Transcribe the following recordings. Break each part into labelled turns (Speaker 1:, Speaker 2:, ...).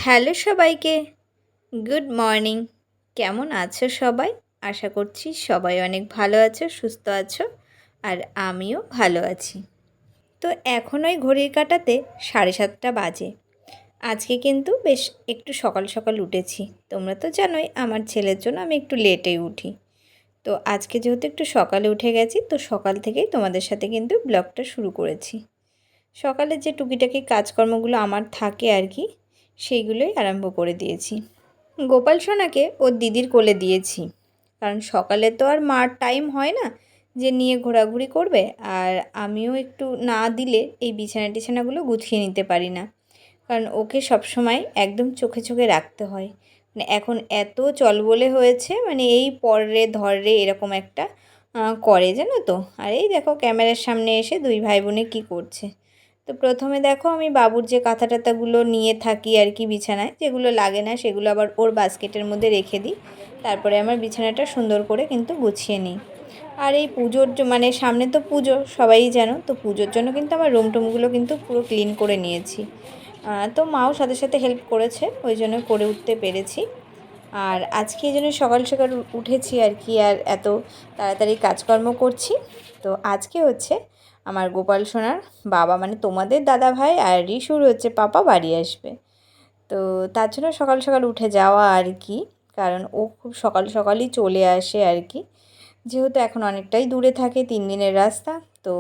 Speaker 1: Hello সবাইকে, good morning. কেমন আছো সবাই? আশা করছি সবাই অনেক ভালো আছো, সুস্থ আছো, আর আমিও ভালো আছি। তো এখন ওই ঘড়ির কাঁটাতে 7:30 বাজে। আজকে কিন্তু বেশ একটু সকাল সকাল উঠেছি। তোমরা তো জানোই আমার ছেলের জন্য আমি একটু লেটেই উঠি। তো আজকে যেহেতু একটু সকালে উঠে গেছি, তো সকাল থেকেই তোমাদের সাথে কিন্তু ব্লগটা শুরু করেছি। সকালে যে টুকিটাকি কাজকর্মগুলো আমার থাকে আর কি, সেইগুলোই আরম্ভ করে দিয়েছি। গোপাল সোনাকে ওর দিদির কোলে দিয়েছি, কারণ সকালে তো আর মার টাইম হয় না যে নিয়ে ঘোরাঘুরি করবে, আর আমিও একটু না দিলে এই বিছানাগুলো গুছিয়ে নিতে পারি না, কারণ ওকে সবসময় একদম চোখে চোখে রাখতে হয়। মানে এখন এত চলবলে হয়েছে, মানে এই পরে ধরে এরকম একটা করে, জানো তো। আর এই দেখো ক্যামেরার সামনে এসে দুই ভাই বোনে কী করছে। তো প্রথমে দেখো আমি বাবুর যে কাঁথা টাথাগুলো নিয়ে থাকি আর কি বিছানায়, যেগুলো লাগে না সেগুলো আবার ওর বাস্কেটের মধ্যে রেখে দিই। তারপরে আমার বিছানাটা সুন্দর করে কিন্তু গুছিয়ে নিই। আর এই পুজোর মানে সামনে তো পুজো, সবাই জানো, তো পুজোর জন্য কিন্তু আমার রুম টুমগুলো কিন্তু পুরো ক্লিন করে নিয়েছি। তো মাও সাথে সাথে হেল্প করেছে, ওই জন্য করে উঠতে পেরেছি। আর আজকে এই জন্য সকাল সকাল উঠেছি আর কি, আর এত তাড়াতাড়ি কাজকর্ম করছি। তো আজকে হচ্ছে আমার গোপাল সোনার বাবা, মানে তোমাদের দাদা ভাই আর রিশুর হচ্ছে পাপা বাড়ি আসবে। তো তার জন্য সকাল সকাল উঠে যাওয়া আর কি, কারণ ও খুব সকাল সকালই চলে আসে আর কি, যেহেতু এখন অনেকটাই দূরে থাকে, 3 দিনের রাস্তা। তো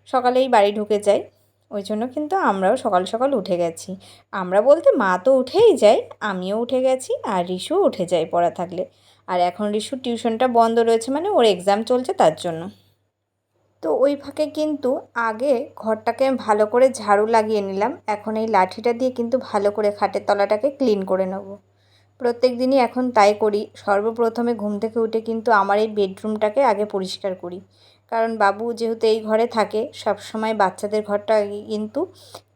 Speaker 1: সকালেই বাড়ি ঢুকে যায়, ওই জন্য কিন্তু আমরাও সকাল সকাল উঠে গেছি। আমরা বলতে মা তো উঠেই যায়, আমিও উঠে গেছি, আর রিশুও উঠে যায় পড়া থাকলে। আর এখন রিশুর টিউশনটা বন্ধ রয়েছে, মানে ওর এক্সাম চলছে তার জন্য। তো ওই ফাঁকে কিন্তু আগে ঘরটাকে আমি ভালো করে ঝাড়ু লাগিয়ে নিলাম। এখন এই লাঠিটা দিয়ে কিন্তু ভালো করে খাটের তলাটাকে ক্লিন করে নেব। প্রত্যেক দিনই এখন তাই করি। সর্বপ্রথমে ঘুম থেকে উঠে কিন্তু আমার এই বেডরুমটাকে আগে পরিষ্কার করি, কারণ বাবু যেহেতু এই ঘরে থাকে, সব সময় বাচ্চাদের ঘরটা কিন্তু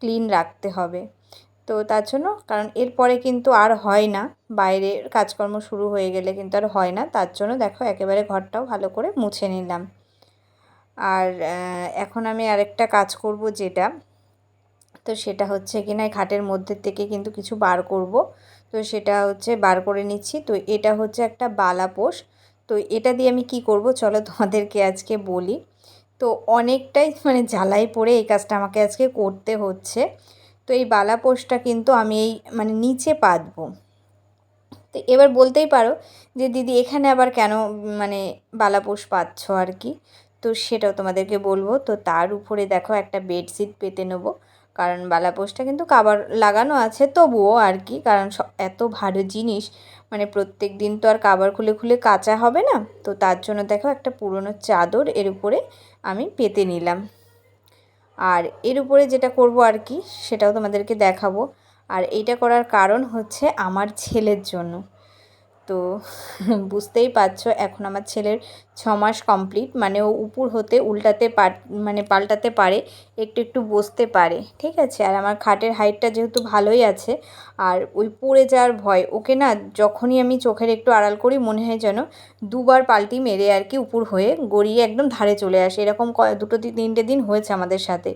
Speaker 1: ক্লিন রাখতে হবে। তো তার জন্য, কারণ এরপরে কিন্তু আর হয় না, বাইরের কাজকর্ম শুরু হয়ে গেলে কিন্তু আর হয় না, তার জন্য দেখো একেবারে ঘরটাও ভালো করে মুছে নিলাম। আর এখন আমি আরেকটা কাজ করব, যেটা, তো সেটা হচ্ছে কিনা এই খাটের মধ্যে থেকে কিন্তু কিছু বার করব। তো সেটা হচ্ছে বার করে নিচ্ছি। তো এটা হচ্ছে একটা বালাপোষ। তো এটা দিয়ে আমি কি করব চলো তোমাদেরকে আজকে বলি। তো অনেকটাই মানে জ্বালাই পড়ে এই কাজটা আমাকে আজকে করতে হচ্ছে। তো এই বালাপোষটা কিন্তু আমি এই মানে নিচে পাতবো। তো এবার বলতেই পারো যে দিদি এখানে আবার কেন মানে বালাপোষ পাচ্ছ আর কি, তো সেটাও তোমাদেরকে বলবো। তো তার উপরে দেখো একটা বেডশিট পেতে নেবো, কারণ বালাপোষটা কিন্তু কাভার লাগানো আছে তবুও আর কি, কারণ এত ভারী জিনিস, মানে প্রত্যেক দিন তো আর কাভার খুলে খুলে কাচা হবে না। তো তার জন্য দেখো একটা পুরনো চাদর এর উপরে আমি পেতে নিলাম। আর এর উপরে যেটা করব আর কি, সেটাও তোমাদেরকে দেখাবো। আর এইটা করার কারণ হচ্ছে আমার ছেলের জন্য। তো বুঝতেই পারছো, এখন আমার ছেলের 6 মাস কমপ্লিট, মানে ও উপর হতে উল্টাতে মানে পাল্টাতে পারে, একটু একটু বসতে পারে, ঠিক আছে। আর আমার খাটের হাইটটা যেহেতু ভালোই আছে, আর ওই পড়ে যাওয়ার ভয়, ওকে না যখনই আমি চোখের একটু আড়াল করি মনে হয় যেন দুবার পাল্টি মেরে আর কি উপর হয়ে গড়িয়ে একদম ধারে চলে আসে। এরকম 2-3টে দিন হয়েছে আমাদের সাথে।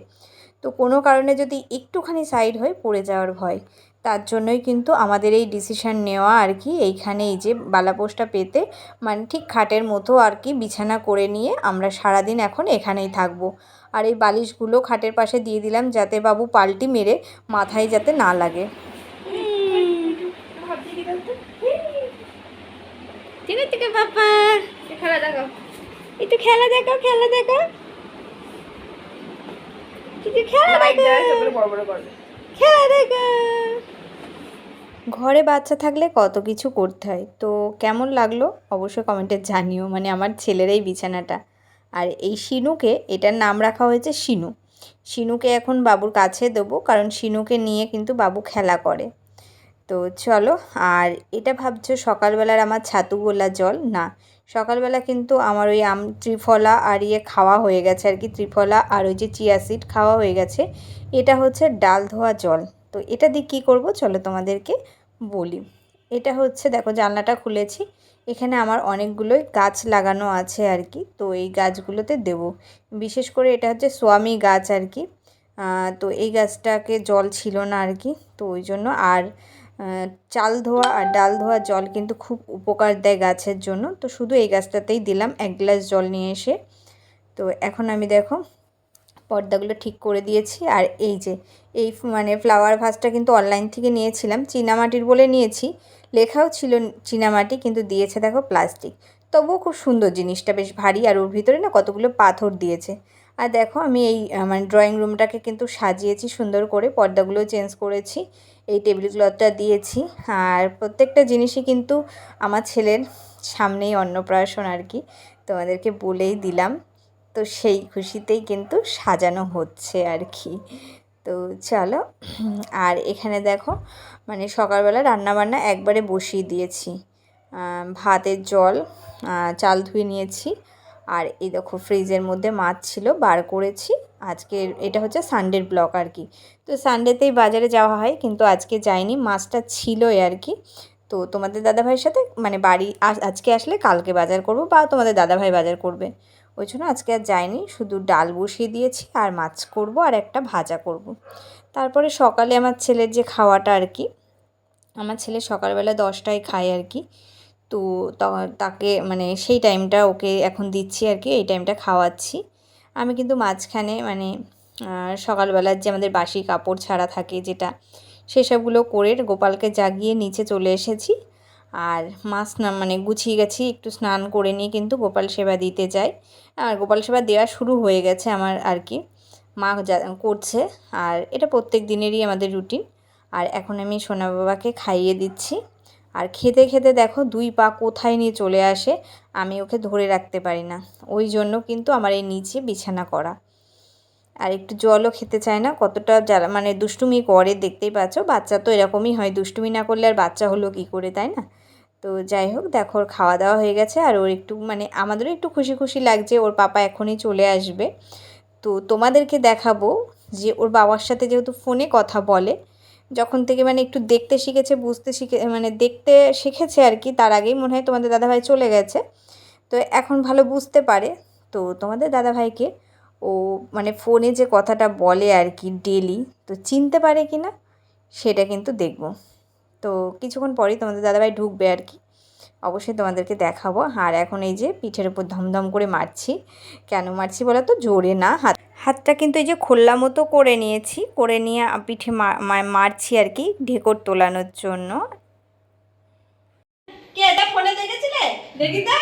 Speaker 1: তো কোনো কারণে যদি একটুখানি সাইড হয়ে পড়ে যাওয়ার ভয়, তার জন্যই কিন্তু আমাদের এই ডিসিশান নেওয়া আর কি, এইখানে এই যে বালাপোষটা পেতে, মানে ঠিক খাটের মতো আর কি বিছানা করে নিয়ে আমরা সারাদিন এখন এখানেই থাকবো। আর এই বালিশগুলো খাটের পাশে দিয়ে দিলাম, যাতে বাবু পাল্টি মেরে মাথায় যাতে না লাগে। ঠিক আছে বাবা, খেলা দেখাও, একটু খেলা দেখাও, খেলা দেখাও, খেলা দেখাও, খেলা দেখাও। ঘরে বাচ্চা থাকলে কত কিছু করতে হয়। তো কেমন লাগলো অবশ্যই কমেন্টে জানিও, মানে আমার ছেলের এই বিছানাটা। আর এই শিনুকে, এটার নাম রাখা হয়েছে শিনু। শিনুকে এখন বাবুর কাছে দেবো, কারণ শিনুকে নিয়ে কিন্তু বাবু খেলা করে। তো চলো। আর এটা ভাবছো সকালবেলার আমার ছাতু গোলা জল, না, সকালবেলা কিন্তু আমার ওই ত্রিফলা আর খাওয়া হয়ে গেছে আর কি, ত্রিফলা আর ওই যে চিয়া সিড খাওয়া হয়ে গেছে। এটা হচ্ছে ডাল ধোয়া জল। তো এটা দিয়ে কী করবো চলো তোমাদেরকে বলি। এটা হচ্ছে দেখো জানলাটা খুলেছি, এখানে আমার অনেকগুলোই গাছ লাগানো আছে আর কি, তো এই গাছগুলোতে দেব। বিশেষ করে এটা হচ্ছে সোয়ামি গাছ আর কি, তো এই গাছটাকে জল ছিল না আর কি, তো ওই জন্য। আর চাল ধোয়া আর ডাল ধোয়া জল কিন্তু খুব উপকার দেয় গাছের জন্য, তো শুধু এই গাছটাতেই দিলাম 1 গ্লাস জল নিয়ে এসে। তো এখন আমি দেখো পর্দাগুলো ঠিক করে দিয়েছি। আর এই যে এই মানে ফ্লাওয়ার ভাসটা কিন্তু অনলাইন থেকে নিয়েছিলাম, চীনামাটির বলে নিয়েছি, লেখাও ছিল চীনামাটি, কিন্তু দিয়েছে দেখো প্লাস্টিক। তবুও খুব সুন্দর, জিনিসটা বেশ ভারী, আর ওর ভিতরে না কতগুলো পাথর দিয়েছে। আর দেখো আমি এই মানে ড্রয়িং রুমটাকে কিন্তু সাজিয়েছি সুন্দর করে, পর্দাগুলো চেঞ্জ করেছি, এই টেবিল ক্লথটা দিয়েছি। আর প্রত্যেকটা জিনিসই কিন্তু আমার ছেলের সামনেই অন্নপ্রাশন আর কি, তোমাদেরকে বলেই দিলাম। তো সেই খুশিতেই কিন্তু সাজানো হচ্ছে আর কি। তো চলো। আর এখানে দেখো মানে সকালবেলা রান্নাবান্না একবারে বসিয়ে দিয়েছি, ভাতের জল, চাল ধুয়ে নিয়েছি। আর এই দেখো ফ্রিজের মধ্যে মাছ ছিল, বার করেছি। আজকে এটা হচ্ছে সানডের ব্লগ আর কি, তো সানডেতেই বাজারে যাওয়া হয়, কিন্তু আজকে যাইনি, মাছটা ছিলই আর কি। তো তোমাদের দাদাভাইয়ের সাথে মানে বাড়ি আজকে আসলে কালকে বাজার করব, বা তোমাদের দাদাভাই বাজার করবে, ওই জন্য আজকে আর যাইনি। শুধু ডাল বসিয়ে দিয়েছি, আর মাছ করব, আর একটা ভাজা করব। তারপরে সকালে আমার ছেলের যে খাওয়াটা আর কি, আমার ছেলে সকালবেলা 10টায় খায় আর কি, তো তাকে মানে সেই টাইমটা ওকে এখন দিচ্ছি আর কি, এই টাইমটা খাওয়াচ্ছি। আমি কিন্তু মাঝখানে মানে সকালবেলার যে আমাদের বাসি কাপড় ছাড়া থাকে যেটা, সেসবগুলো করে গোপালকে জাগিয়ে নিচে চলে এসেছি। আর মানে গুছিয়ে গেছি, একটু স্নান করে নিয়ে কিন্তু গোপাল সেবা দিতে যাই। আর গোপাল সেবা দেওয়া শুরু হয়ে গেছে আমার আর কি, মা করছে। আর এটা প্রত্যেক দিনেরই আমাদের রুটিন। আর এখন আমি সোনা বাবাকে খাইয়ে দিচ্ছি। আর খেতে খেতে দেখো 2 পা কোথায় নিয়ে চলে আসে, আমি ওকে ধরে রাখতে পারি না, ওই জন্য কিন্তু আমার এই নিচে বিছানা করা। আর একটু জলও খেতে চায় না, কতটা যারা মানে দুষ্টুমি করে দেখতেই পাচ্ছ, বাচ্চা তো এরকমই হয়, দুষ্টুমি না করলে আর বাচ্চা হলো কী করে, তাই না? তো যাই হোক, দেখো ওর খাওয়া দাওয়া হয়ে গেছে, আর ওর একটু মানে আমাদেরও একটু খুশি খুশি লাগছে, ওর পাপা এখনই চলে আসবে। তো তোমাদেরকে দেখাবো যে ওর বাবার সাথে যেহেতু ফোনে কথা বলে, যখন থেকে মানে একটু দেখতে শিখেছে, বুঝতে শিখে মানে দেখতে শিখেছে আর কি, তার আগেই মনে হয় তোমাদের দাদাভাই চলে গেছে, তো এখন ভালো বুঝতে পারে। তো তোমাদের দাদাভাইকে ও মানে ফোনে যে কথাটা বলে আর কি ডেলি, তো চিনতে পারে কি না সেটা কিন্তু দেখব। তো কিছুক্ষণ পরেই তোমাদের দাদাভাই ঢুকবে আর কি, অবশ্যই তোমাদেরকে দেখাবো। আর এখন এই যে পিঠের উপর ধমধম করে মারছি, কেন মারছি বলো তো, জোরে না, হাতটা কিন্তু এই যে খোল্লা মতো করে নিয়েছি, করে নিয়ে পিঠে মারছি আর কি, ঢেকর তোলানোর জন্য। কে এটা ফোনে দেখেছিলে? দেখি তা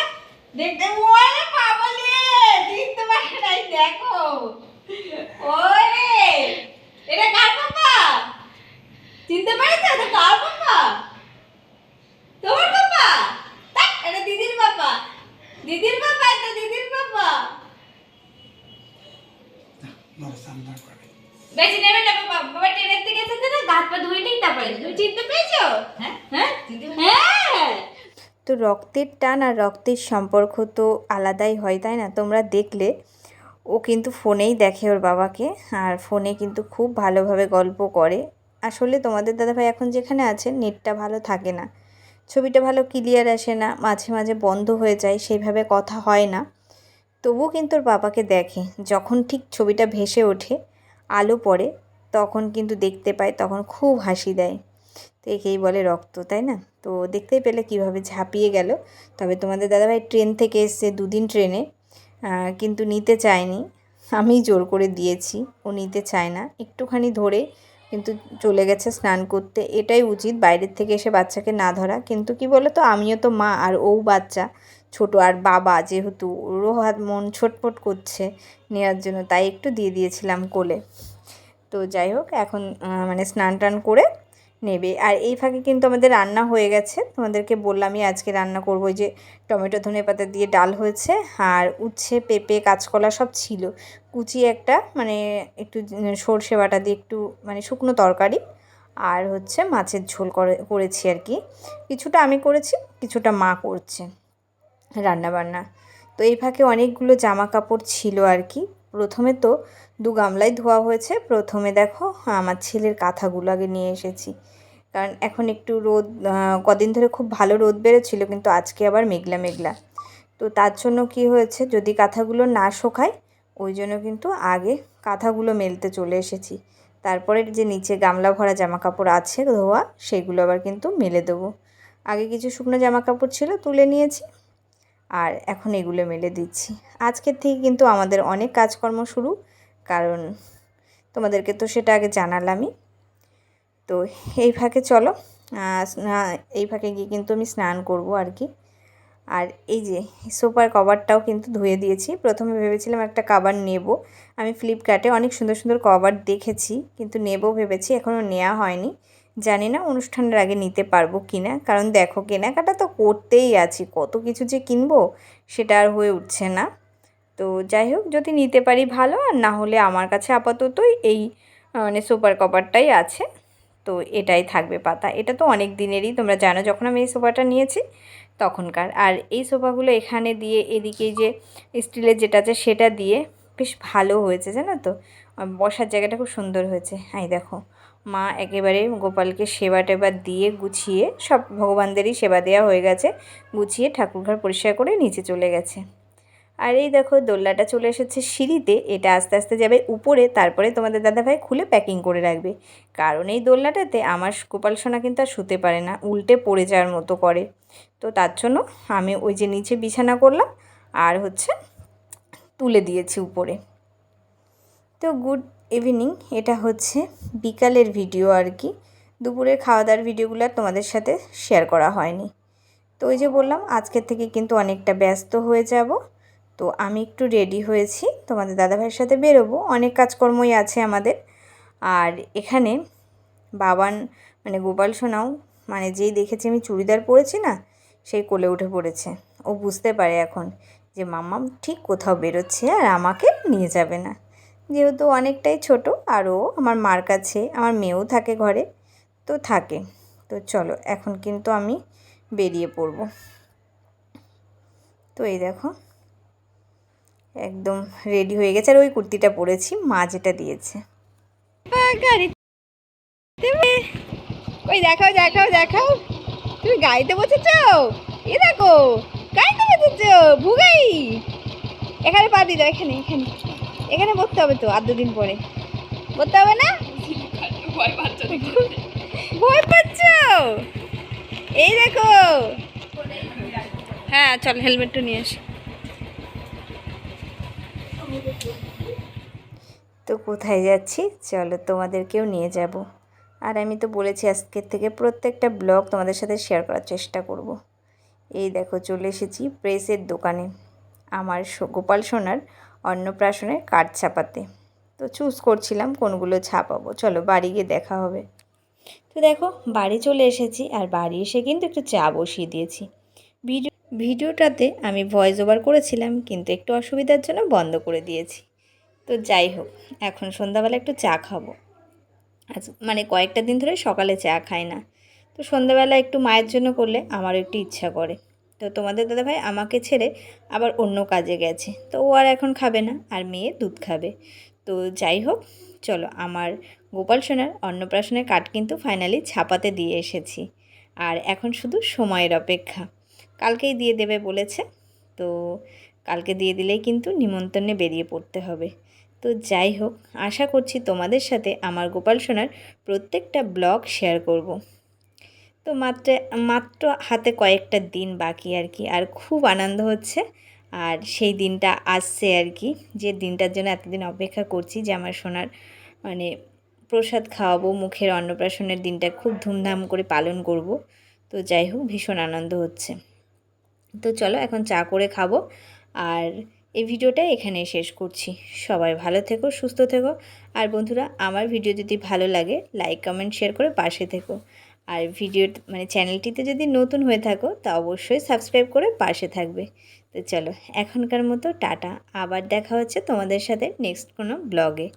Speaker 1: দেখতে, ওরে বাবা রে, দেখতে পারে নাই, দেখো ওরে, এটা কার বাবা? চিনতে পারছো এটা কার বাবা? তোমার বাবা? এটা দিদির বাবা, দিদির বাবা, এটা দিদির বাবা। বেশি নেবে না বাবা, বাবা ট্রেনের থেকে এসেছে না, গাছ পা ধুয়ে নেই, তারপরে তুমি চিনতে পেরেছো? হ্যাঁ হ্যাঁ হ্যাঁ। তো রক্তের টান আর রক্তের সম্পর্ক তো আলাদাই হয়, তাই না? তোমরা দেখলে ও কিন্তু ফোনেই দেখে ওর বাবাকে, আর ফোনে কিন্তু খুব ভালোভাবে গল্প করে। আসলে তোমাদের দাদাভাই এখন যেখানে আছে নেটটা ভালো থাকে না, ছবিটা ভালো ক্লিয়ার আসে না, মাঝে মাঝে বন্ধ হয়ে যায়, সেইভাবে কথা হয় না। তবুও কিন্তু ওর বাবাকে দেখে, যখন ঠিক ছবিটা ভেসে ওঠে, আলো পড়ে, তখন কিন্তু দেখতে পায়, তখন খুব হাসি দেয়। তো একেই বলে রক্ত, তাই না? তো দেখতেই পেলে কীভাবে ঝাঁপিয়ে গেল। তবে তোমাদের দাদাভাই ট্রেন থেকে এসছে, 2 দিন ট্রেনে, কিন্তু নিতে চায়নি, আমি জোর করে দিয়েছি, ও নিতে চায় না, একটুখানি ধরে কিন্তু চলে গেছে স্নান করতে। এটাই উচিত, বাইরের থেকে এসে বাচ্চাকে না ধরা, কিন্তু কি বলো তো, আমিও তো মা, আর ও বাচ্চা ছোট, আর বাবা যেহেতু, ওরও হাত মন ছটফট করছে নেওয়ার জন্য, তাই একটু দিয়ে দিয়েছিলাম কোলে। তো যাই হোক, এখন মানে স্নান টান করে নেবে। আর এই ফাঁকে কিন্তু আমাদের রান্না হয়ে গেছে, তোমাদেরকে বললামই আজকে রান্না করবো, যে টমেটো ধনেপাতা দিয়ে ডাল হয়েছে, আর উচ্ছে পেঁপে কাঁচকলা সব ছিল, কুচি একটা মানে একটু সর্ষে বাটা দিয়ে একটু মানে শুকনো তরকারি, আর হচ্ছে মাছের ঝোল করেছি আর কি, কিছুটা আমি করেছি, কিছুটা মা করছে রান্নাবান্না। তো এই ফাঁকে অনেকগুলো জামা কাপড় ছিল আর কি, প্রথমে তো 2 গামলায় ধোয়া হয়েছে। প্রথমে দেখো আমার ছেলের কাঁথাগুলো আগে নিয়ে এসেছি, কারণ এখন একটু রোদ, কদিন ধরে খুব ভালো রোদ বেরোচ্ছিল, কিন্তু আজকে আবার মেঘলা মেঘলা। তো তার জন্য কি হয়েছে, যদি কাঁথাগুলো না শোকায় ওই জন্য কিন্তু আগে কাঁথাগুলো মেলতে চলে এসেছি। তারপরে যে নিচে গামলা ভরা জামা কাপড় আছে ধোয়া, সেগুলো আবার কিন্তু মেলে দেবো। আগে কিছু শুকনো জামা কাপড় ছিল, তুলে নিয়েছি, আর এখন এগুলো মেলে দিচ্ছি। আজকের থেকে কিন্তু আমাদের অনেক কাজকর্ম শুরু, কারণ তোমাদেরকে তো সেটা আগে জানালামই। তো এই ফাঁকে চলো, এই ফাঁকে গিয়ে কিন্তু আমি স্নান করব আর কি। আর এই যে সোফার কভারটাও কিন্তু ধুয়ে দিয়েছি। প্রথমে ভেবেছিলাম একটা কভার নেব, আমি ফ্লিপকার্টে অনেক সুন্দর সুন্দর কভার দেখেছি, কিন্তু নেব ভেবেছি, এখনও নেওয়া হয়নি। জানি না অনুষ্ঠানের আগে নিতে পারবো কি না, কারণ দেখো কেনাকাটা তো করতেই আছি, কত কিছু যে কিনবো সেটা আর হয়ে উঠছে না। তো যাই হোক, যদি নিতে পারি ভালো, আর না হলে আমার কাছে আপাতত এই মানে সোফার কভারটাই আছে, তো এটাই থাকবে পাতা। এটা তো অনেক দিনেরই, তোমরা জানো যখন আমি এই সোফাটা নিয়েছি তখনকার। আর এই সোফাগুলো এখানে দিয়ে, এদিকে যে স্টিলের যেটা আছে সেটা দিয়ে বেশ ভালো হয়েছে, জানো তো, বসার জায়গাটা খুব সুন্দর হয়েছে। এই দেখো, মা একেবারে গোপালকে সেবা টেবা দিয়ে গুছিয়ে, সব ভগবানদেরই সেবা দেওয়া হয়ে গেছে, গুছিয়ে ঠাকুরঘর পরিষ্কার করে নিচে চলে গেছে। আর এই দেখো দোলনাটা চলে এসেছে সিঁড়িতে, এটা আস্তে আস্তে যাবে উপরে, তারপরে তোমাদের দাদাভাই খুলে প্যাকিং করে রাখবে। কারণ এই দোলনাটাতে আমার গোপাল সোনা কিন্তু আর শুতে পারে না, উল্টে পড়ে যাওয়ার মতো করে। তো তার জন্য আমি ওই যে নিচে বিছানা করলাম, আর হচ্ছে তুলে দিয়েছি উপরে। তো গুড ইভিনিং, এটা হচ্ছে বিকালের ভিডিও আর কি। দুপুরের খাওয়া দাওয়ার ভিডিওগুলো আর তোমাদের সাথে শেয়ার করা হয়নি। তো ওই যে বললাম আজকের থেকে কিন্তু অনেকটা ব্যস্ত হয়ে যাব। তো আমি একটু রেডি হয়েছি, তোমাদের দাদাভাইয়ের সাথে বেরোবো, অনেক কাজকর্মই আছে আমাদের। আর এখানে বাবান মানে গোপাল সোনাও, মানে যেই দেখেছে আমি চুড়িদার পরেছি না, সেই কোলে উঠে পড়েছে। ও বুঝতে পারে এখন যে মাম্মাম ঠিক কোথাও বেরোচ্ছে আর আমাকে নিয়ে যাবে না, যেহেতু অনেকটাই ছোট। আর ও আমার মার কাছে, আমার মেয়েও থাকে ঘরে, তো থাকে। তো চলো এখন কিন্তু আমি বেরিয়ে পড়ব। তো এই দেখো একদম রেডি হয়ে গেছে, আর ওই কুর্তিটা পরেছি মা যেটা দিয়েছে। ওই দেখাও দেখাও দেখাও, তুমি গাড়িতে বসেছ? এ দেখো গাড়িতে বসেছ, ভুগাই। এখানে পা দিয়ে দাও, এখানে এখানে এখানে বসতে হবে তো, আর দুদিন পরে বসতে হবে না? ভয় পাচ্ছ? এই দেখো, হ্যাঁ চল হেলমেটটা নিয়ে আসি। তো কোথায় যাচ্ছি, চলো তোমাদেরকেও নিয়ে যাব। আর আমি তো বলেছি আজকের থেকে প্রত্যেকটা ব্লগ তোমাদের সাথে শেয়ার করার চেষ্টা করব। এই দেখো চলে এসেছি প্রেসের দোকানে, আমার গোপাল সোনার অন্নপ্রাশনের কার্ড ছাপাতে। তো চুজ করছিলাম কোনগুলো ছাপাবো, চলো বাড়ি গিয়ে দেখা হবে। তো দেখো বাড়ি চলে এসেছি, আর বাড়ি এসে কিন্তু একটু চা বসিয়ে দিয়েছি। ভিডিওটাতে আমি ভয়েস ওভার করেছিলাম, কিন্তু একটু অসুবিধার জন্য বন্ধ করে দিয়েছি। তো যাই হোক, এখন সন্ধ্যাবেলা একটু চা খাবো। আজ মানে কয়েকটা দিন ধরে সকালে চা খাই না, তো সন্ধ্যাবেলা একটু মায়ের জন্য করলে আমারও একটু ইচ্ছা করে। তো তোমাদের দাদাভাই আমাকে ছেড়ে আবার অন্য কাজে গেছে, তো ও আর এখন খাবে না, আর মেয়ে দুধ খাবে। তো যাই হোক, চলো আমার গোপাল সোনার অন্নপ্রাশনের কার্ড কিন্তু ফাইনালি ছাপাতে দিয়ে এসেছি, আর এখন শুধু সময়ের অপেক্ষা। কালকেই দিয়ে দেবে বলেছে, তো কালকে দিয়ে দিলেই কিন্তু নিমন্ত্রণে বেরিয়ে পড়তে হবে। তো যাই হোক, আশা করছি তোমাদের সাথে আমার গোপাল সোনার প্রত্যেকটা ব্লগ শেয়ার করব। তো মাত্র হাতে কয়েকটা দিন বাকি আর কি, আর খুব আনন্দ হচ্ছে। আর সেই দিনটা আসছে আর কি, যে দিনটার জন্য এতদিন অপেক্ষা করছি, যে আমার সোনার মানে প্রসাদ খাওয়াবো, মুখের অন্নপ্রাশনের দিনটা খুব ধুমধাম করে পালন করব। তো যাই হোক, ভীষণ আনন্দ হচ্ছে। তো চলো এখন চা করে খাবো, আর এই ভিডিওটা এখানে শেষ করছি। সবাই ভালো থেকো, সুস্থ থেকো। আর বন্ধুরা, আমার ভিডিও যদি ভালো লাগে লাইক কমেন্ট শেয়ার করে পাশে থেকো। আর ভিডিও মানে চ্যানেলটিতে যদি নতুন হয়ে থাকো তা অবশ্যই সাবস্ক্রাইব করে পাশে থাকবে। তো চলো এখনকার মতো টাটা, আবার দেখা হচ্ছে তোমাদের সাথে নেক্সট কোনো ব্লগে।